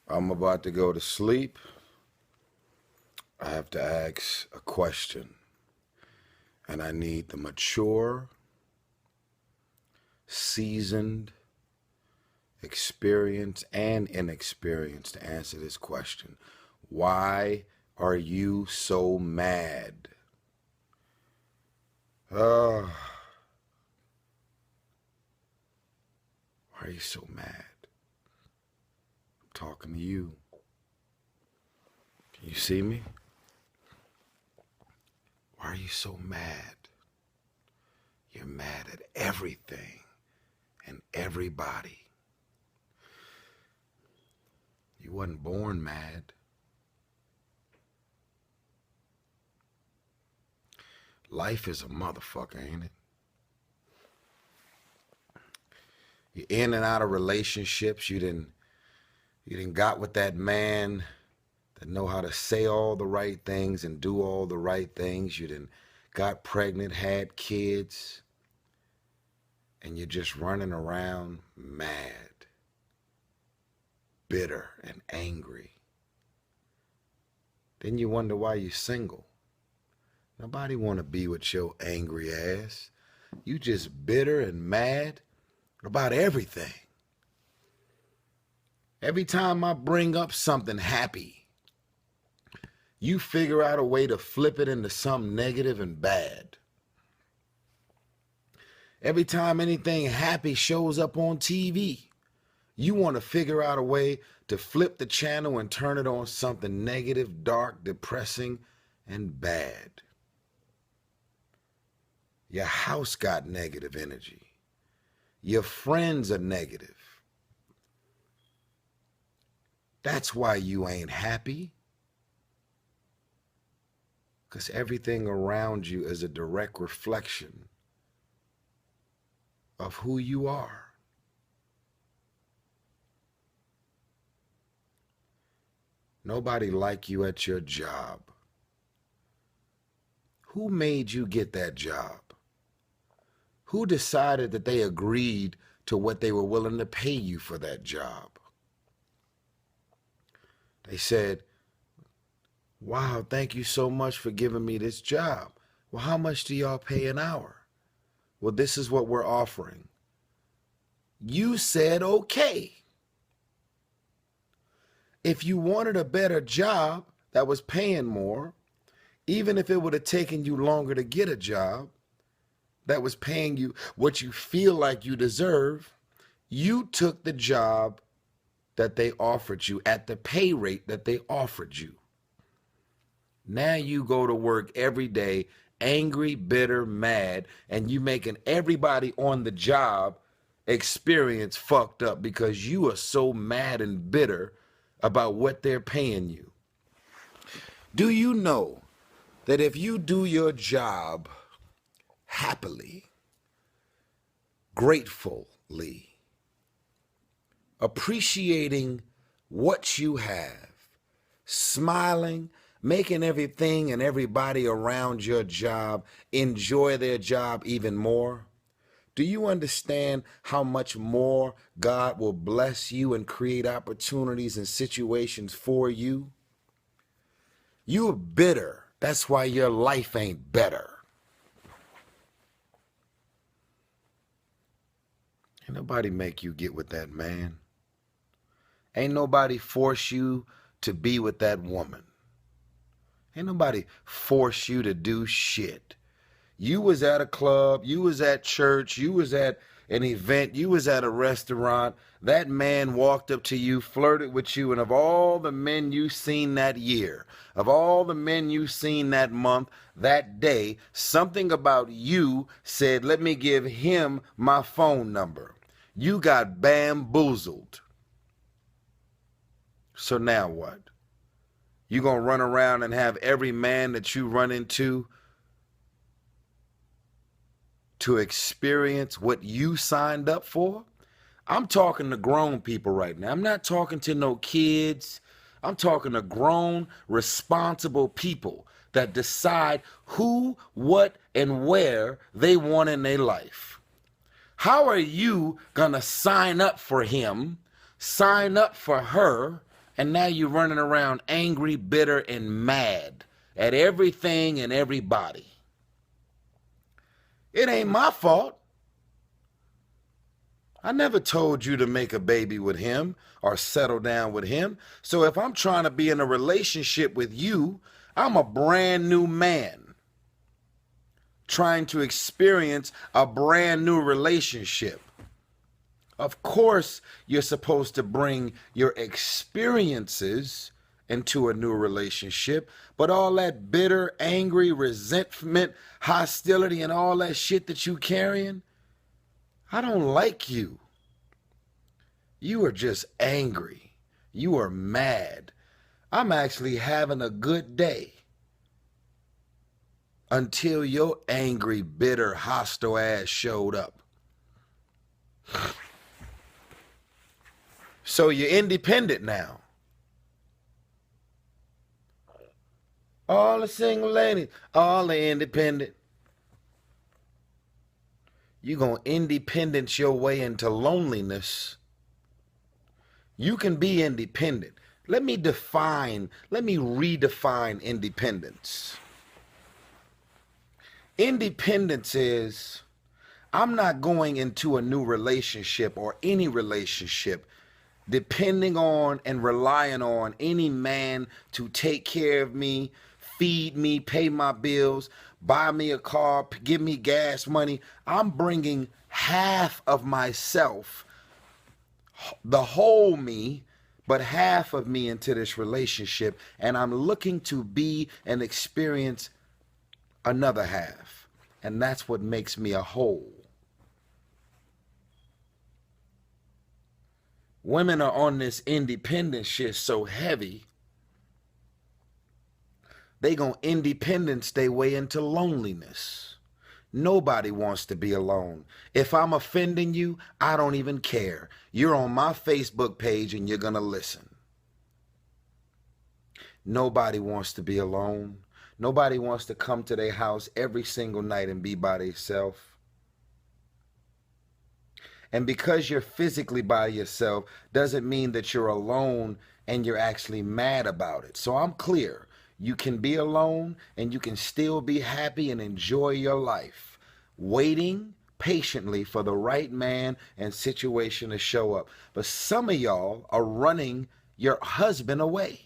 I'm about to go to sleep. I have to ask a question, and I need the mature, seasoned, experienced, and inexperienced to answer this question. Why are you so mad? Why are you so mad? I'm talking to you. Can you see me? Why are you so mad? You're mad at everything and everybody. You wasn't born mad. Life is a motherfucker, ain't it? You're in and out of relationships. You didn't got with that man that know how to say all the right things and do all the right things. You didn't got pregnant, had kids, and you're just running around mad, bitter, and angry. Then you wonder why you're single. Nobody want to be with your angry ass. You just bitter and mad about everything. Every time I bring up something happy, you figure out a way to flip it into something negative and bad. Every time anything happy shows up on TV, you want to figure out a way to flip the channel and turn it on something negative, dark, depressing, and bad. Your house got negative energy. Your friends are negative. That's why you ain't happy. Because everything around you is a direct reflection of who you are. Nobody like you at your job. Who made you get that job? Who decided that they agreed to what they were willing to pay you for that job? They said, wow, thank you so much for giving me this job. Well, how much do y'all pay an hour? Well, this is what we're offering. You said okay. If you wanted a better job that was paying more, even if it would have taken you longer to get a job that was paying you what you feel like you deserve, you took the job that they offered you at the pay rate that they offered you. Now you go to work every day angry, bitter, mad, and you making everybody on the job experience fucked up because you are so mad and bitter about what they're paying you. Do you know that if you do your job happily, gratefully, appreciating what you have, smiling, making everything and everybody around your job enjoy their job even more? Do you understand how much more God will bless you and create opportunities and situations for you? You're bitter. That's why your life ain't better. Ain't nobody make you get with that man. Ain't nobody force you to be with that woman. Ain't nobody force you to do shit. You was at a club, you was at church, you was at an event, you was at a restaurant. That man walked up to you, flirted with you, and of all the men you seen that year, of all the men you seen that month, that day, something about you said, let me give him my phone number. You got bamboozled. So now what? You gonna run around and have every man that you run into to experience what you signed up for? I'm talking to grown people right now. I'm not talking to no kids. I'm talking to grown, responsible people that decide who, what, and where they want in their life. How are you gonna sign up for him, sign up for her, And now you're running around angry, bitter, and mad at everything and everybody. It ain't my fault. I never told you to make a baby with him or settle down with him. So if I'm trying to be in a relationship with you, I'm a brand new man trying to experience a brand new relationship. Of course, you're supposed to bring your experiences into a new relationship, but all that bitter, angry, resentment, hostility, and all that shit that you carrying, I don't like you. You are just angry. You are mad. I'm actually having a good day until your angry, bitter, hostile ass showed up. So you're independent now. All the single ladies, all the independent. You're going to independence your way into loneliness. You can be independent. Let me redefine independence. Independence is, I'm not going into a new relationship or any relationship depending on and relying on any man to take care of me, feed me, pay my bills, buy me a car, give me gas money. I'm bringing half of myself, the whole me, but half of me into this relationship, and I'm looking to be and experience another half. And that's what makes me a whole. Women are on this independent shit so heavy, they gonna independence their way into loneliness. Nobody wants to be alone. If I'm offending you, I don't even care. You're on my Facebook page and you're gonna listen. Nobody wants to be alone. Nobody wants to come to their house every single night and be by themselves. And because you're physically by yourself doesn't mean that you're alone and you're actually mad about it. So I'm clear. You can be alone and you can still be happy and enjoy your life, waiting patiently for the right man and situation to show up. But some of y'all are running your husband away.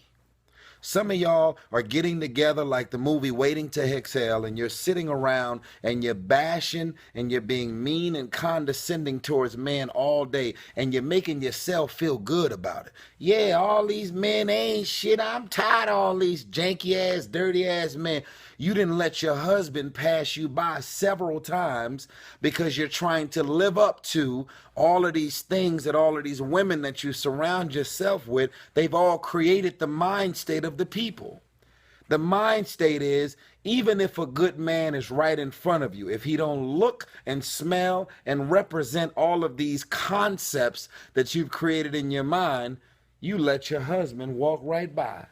Some of y'all are getting together like the movie Waiting to Exhale, and you're sitting around and you're bashing and you're being mean and condescending towards men all day, and you're making yourself feel good about it. Yeah, all these men ain't shit. I'm tired of all these janky ass, dirty ass men. You didn't let your husband pass you by several times because you're trying to live up to all of these things that all of these women that you surround yourself with, they've all created the mind state of the people. The mind state is, even if a good man is right in front of you, if he don't look and smell and represent all of these concepts that you've created in your mind, you let your husband walk right by.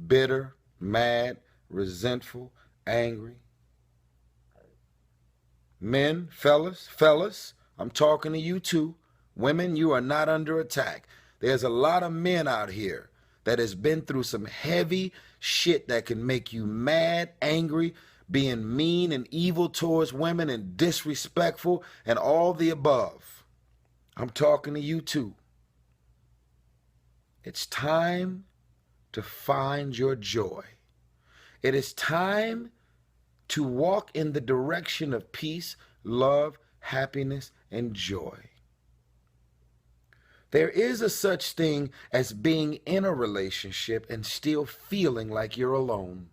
Bitter, mad, resentful, angry. Men, fellas, I'm talking to you too. Women, you are not under attack. There's a lot of men out here that has been through some heavy shit that can make you mad, angry, being mean and evil towards women and disrespectful and all the above. I'm talking to you too. It's time to find your joy. It is time to walk in the direction of peace, love, happiness, and joy. There is a such thing as being in a relationship and still feeling like you're alone.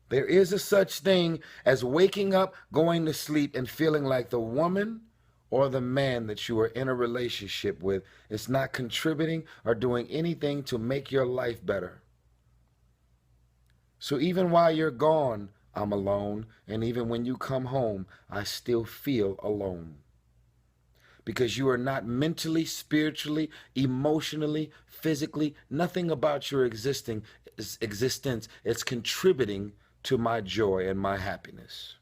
There is a such thing as waking up, going to sleep, and feeling like the woman or the man that you are in a relationship with is not contributing or doing anything to make your life better. So even while you're gone, I'm alone, and even when you come home, I still feel alone. Because you are not mentally, spiritually, emotionally, physically, nothing about your existence is contributing to my joy and my happiness.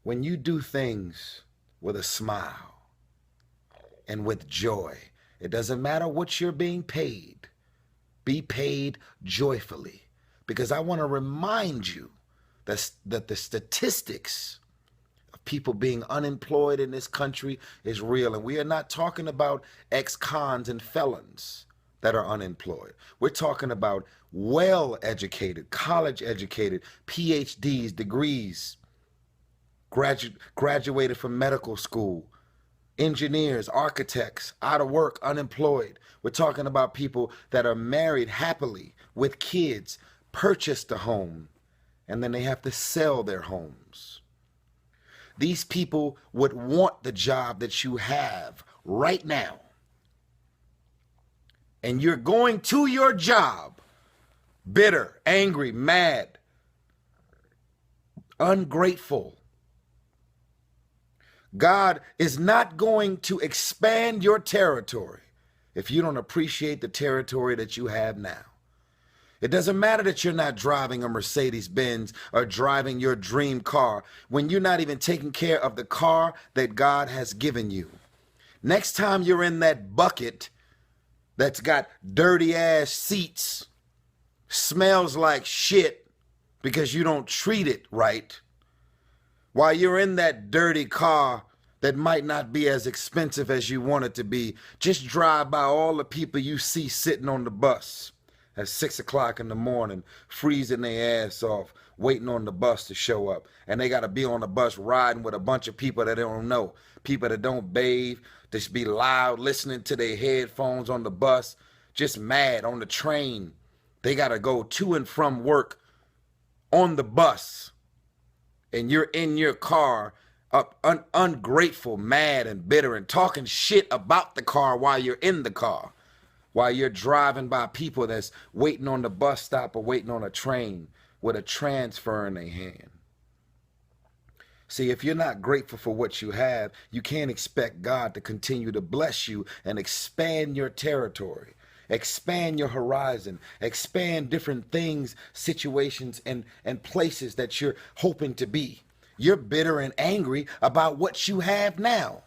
When you do things with a smile, and with joy. It doesn't matter what you're being paid. Be paid joyfully. Because I want to remind you that the statistics of people being unemployed in this country is real. And we are not talking about ex-cons and felons that are unemployed. We're talking about well-educated, college-educated, PhDs, degrees, graduated from medical school, engineers, architects, out of work, unemployed. We're talking about people that are married happily with kids, purchased a home, and then they have to sell their homes. These people would want the job that you have right now. And you're going to your job bitter, angry, mad, ungrateful. God is not going to expand your territory if you don't appreciate the territory that you have now. It doesn't matter that you're not driving a Mercedes-Benz or driving your dream car when you're not even taking care of the car that God has given you. Next time you're in that bucket that's got dirty ass seats, smells like shit because you don't treat it right, while you're in that dirty car that might not be as expensive as you want it to be, just drive by all the people you see sitting on the bus at 6 o'clock in the morning, freezing their ass off, waiting on the bus to show up. And they got to be on the bus riding with a bunch of people that they don't know, people that don't bathe, just be loud, listening to their headphones on the bus, just mad on the train. They got to go to and from work on the bus. And you're in your car, ungrateful, mad, and bitter, and talking shit about the car while you're in the car, while you're driving by people that's waiting on the bus stop or waiting on a train with a transfer in their hand. See, if you're not grateful for what you have, you can't expect God to continue to bless you and expand your territory, expand your horizon, expand different things, situations, and places that you're hoping to be. You're bitter and angry about what you have now.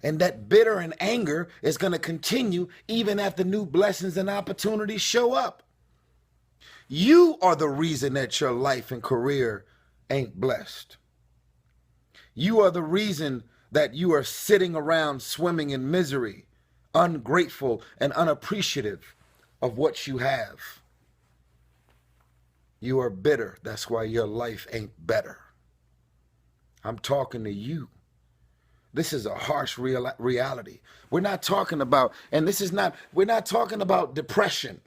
And that bitter and anger is going to continue even after new blessings and opportunities show up. You are the reason that your life and career ain't blessed. You are the reason that you are sitting around swimming in misery, ungrateful and unappreciative of what you have. You are bitter. That's why your life ain't better. I'm talking to you. This is a harsh reality. We're not talking about, and we're not talking about depression.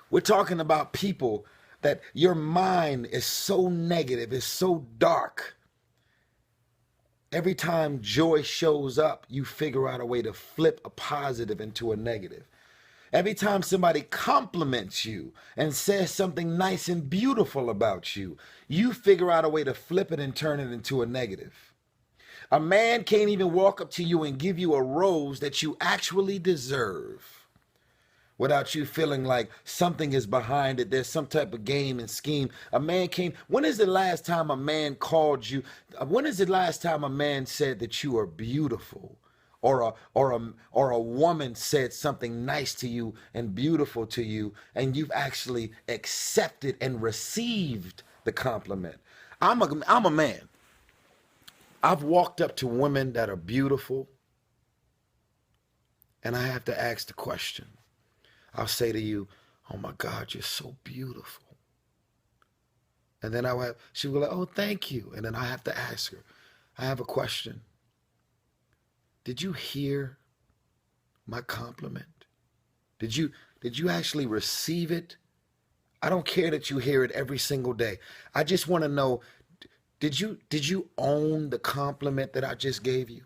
We're talking about people that your mind is so negative, is so dark. Every time joy shows up, you figure out a way to flip a positive into a negative. Every time somebody compliments you and says something nice and beautiful about you, you figure out a way to flip it and turn it into a negative. A man can't even walk up to you and give you a rose that you actually deserve without you feeling like something is behind it. There's some type of game and scheme. A man can't. When is the last time a man called you? When is the last time a man said that you are beautiful? Or a woman said something nice to you and beautiful to you, and you've actually accepted and received the compliment. I'm a man. I've walked up to women that are beautiful, and I have to ask the question. I'll say to you, "Oh my God, you're so beautiful." And then she will be like, "Oh, thank you." And then I have to ask her, I have a question. Did you hear my compliment? Did you actually receive it? I don't care that you hear it every single day. I just want to know, did you own the compliment that I just gave you?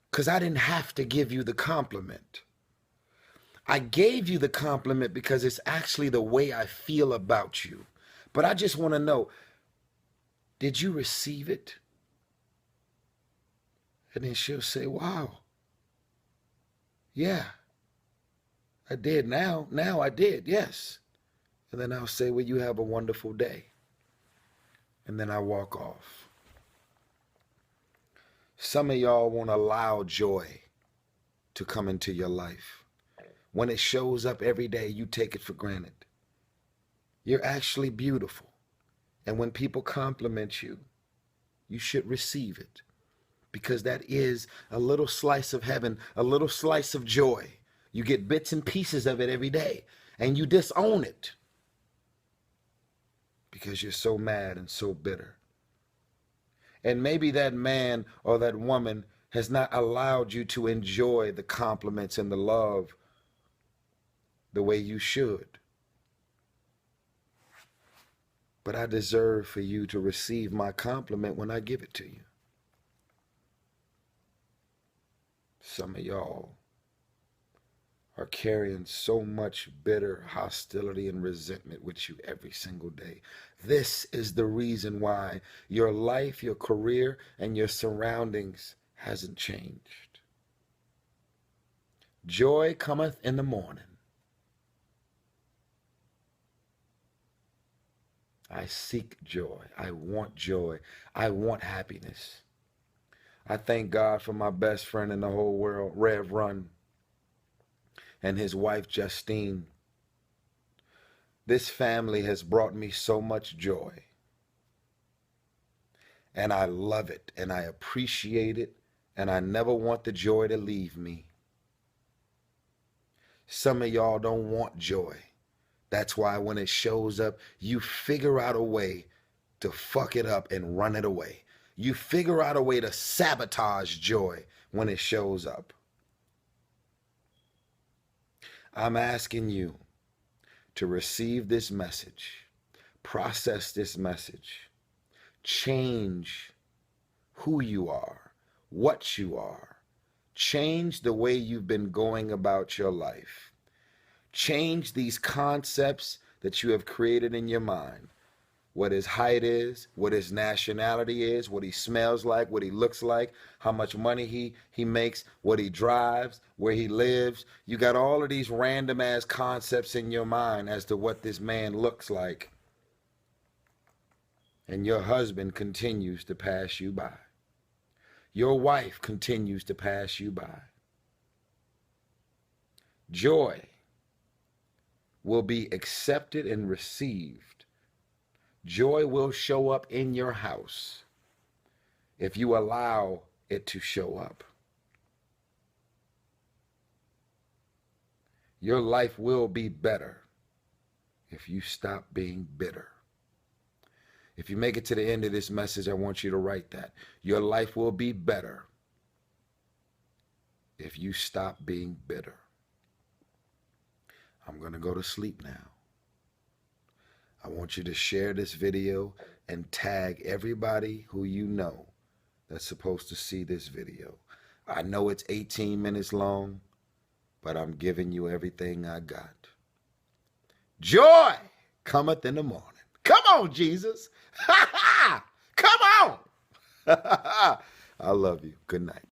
Because I didn't have to give you the compliment. I gave you the compliment because it's actually the way I feel about you. But I just want to know, did you receive it? And then she'll say, "Wow, yeah, I did now. Now I did, yes." And then I'll say, "Well, you have a wonderful day." And then I walk off. Some of y'all won't allow joy to come into your life. When it shows up every day, you take it for granted. You're actually beautiful. And when people compliment you, you should receive it, because that is a little slice of heaven, a little slice of joy. You get bits and pieces of it every day, and you disown it because you're so mad and so bitter. And maybe that man or that woman has not allowed you to enjoy the compliments and the love the way you should. But I deserve for you to receive my compliment when I give it to you. Some of y'all are carrying so much bitter hostility and resentment with you every single day. This is the reason why your life, your career, and your surroundings hasn't changed. Joy cometh in the morning. I seek joy. I want joy. I want happiness. I thank God for my best friend in the whole world, Rev Run, and his wife, Justine. This family has brought me so much joy. And I love it, and I appreciate it, and I never want the joy to leave me. Some of y'all don't want joy. That's why when it shows up, you figure out a way to fuck it up and run it away. You figure out a way to sabotage joy when it shows up. I'm asking you to receive this message, process this message, change who you are, what you are, change the way you've been going about your life. Change these concepts that you have created in your mind. What his height is, what his nationality is, what he smells like, what he looks like, how much money he makes, what he drives, where he lives. You got all of these random ass concepts in your mind as to what this man looks like. And your husband continues to pass you by. Your wife continues to pass you by. Joy will be accepted and received. Joy will show up in your house if you allow it to show up. Your life will be better if you stop being bitter. If you make it to the end of this message, I want you to write that. Your life will be better if you stop being bitter. I'm going to go to sleep now. I want you to share this video and tag everybody who you know that's supposed to see this video. I know it's 18 minutes long, but I'm giving you everything I got. Joy cometh in the morning. Come on, Jesus. Come on. I love you. Good night.